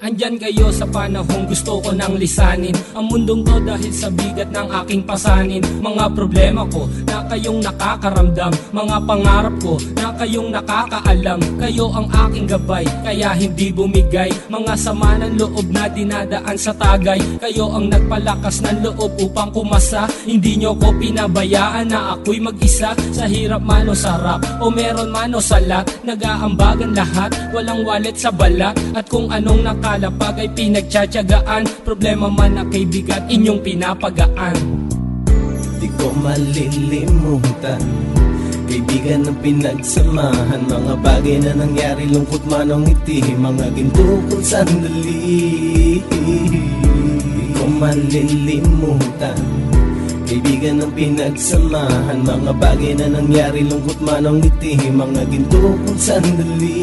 Andyan kayo sa panahong gusto ko nang lisanin ang mundong to dahil sa bigat ng aking pasanin. Mga problema ko na kayong nakakaramdam, mga pangarap ko na kayong nakakaalam. Kayo ang aking gabay, kaya hindi bumigay. Mga sama ng loob na dinadaan sa tagay, kayo ang nagpalakas ng loob upang kumasa. Hindi nyo ko pinabayaan na ako'y mag-isa. Sa hirap man o sarap, o meron man o salat, nag-aambagan lahat, walang wallet sa balat. At kung anong nakalapag ay pinagtsatsagaan, problema man na kay bigat inyong pinapagaan. Di ko malilimutan, kaibigan ng pinagsamahan, mga bagay na nangyari, lungkot man o ngiti, mga ginto kong sandali. Di ko malilimutan, kaibigan ng pinagsamahan, mga bagay na nangyari, lungkot man o ngiti, mga ginto kong sandali.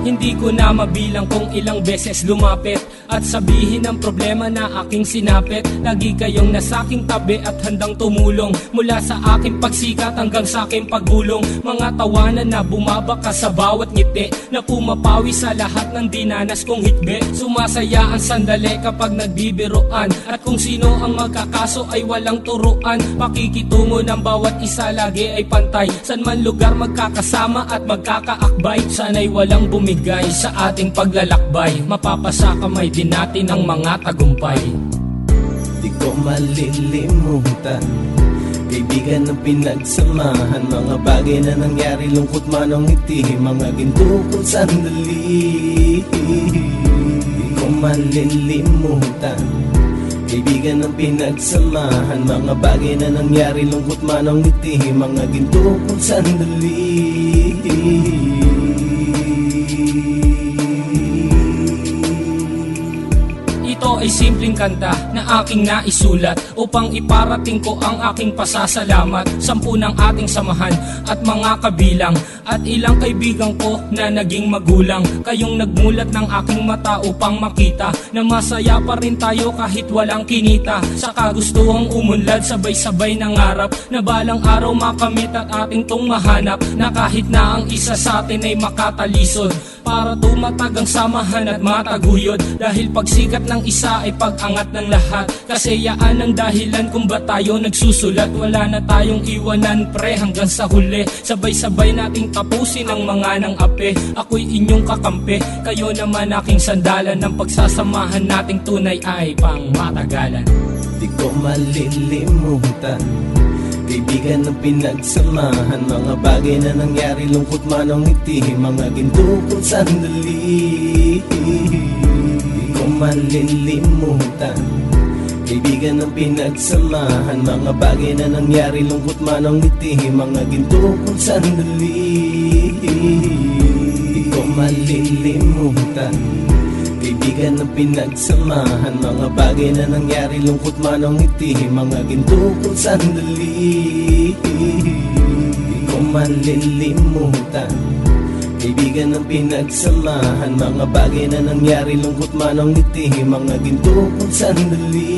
Hindi ko na mabilang kung ilang beses lumapit at sabihin ang problema na aking sinapit. Lagi kayong nasa aking tabi at handang tumulong, mula sa aking pagsikat hanggang sa aking paggulong. Mga tawanan na bumabaka sa bawat ngiti, na pumapawi sa lahat ng dinanas kong hitbe. Sumasaya ang sandali kapag nagbibiroan, at kung sino ang magkakaso ay walang turuan. Pakikitungo ng bawat isa lagi ay pantay, san man lugar magkakasama at magkakaakbay. Sana'y walang bumigay sa ating paglalakbay, mapapasa kamay din natin ang mga tagumpay. Di ko malilimutan, kaibigan ng pinagsamahan, mga bagay na nangyari, lungkot man o ngiti, mga ginto kong sandali. Di ko malilimutan, kaibigan ng pinagsamahan, mga bagay na nangyari, lungkot man o ngiti, mga ginto kong sandali. Ito ay simpleng kanta na aking naisulat upang iparating ko ang aking pasasalamat. 10 ng ating samahan at mga kabilang, at ilang kaibigan ko na naging magulang. Kayong nagmulat ng aking mata upang makita na masaya pa rin tayo kahit walang kinita. Sa kagustuhang umunlad, sabay-sabay nangarap na balang araw makamit at ating tong mahanap, na kahit na ang isa sa atin ay makatalisod, para tumatag ang samahan at mataguyod. Dahil pagsikat ng isa ay pag-angat ng lahat, kasayaan ang dahilan kung ba tayo nagsusulat. Wala na tayong iwanan pre hanggang sa huli, sabay-sabay nating tapusin ang mga nang ape. Ako'y inyong kakampi, kayo naman aking sandalan, ng pagsasamahan nating tunay ay pang matagalan. Di ko malilimutan, kaibigan ng pinagsamahan, mga bagay na nangyari, lungkot man o ngiti, mga ginto kong sandali. Di ko malilimutan, kaibigan ng pinagsamahan, mga bagay na nangyari, lungkot man o ngiti, mga ginto kong sandali. Di ko malilimutan, kaibigan ng pinagsamahan, mga bagay na nangyari, lungkot man o ngiti, mga ginto kong sandali. Di ko malilimutan, kaibigan ng pinagsamahan, mga bagay na nangyari, lungkot man o ngiti, mga ginto kong sandali.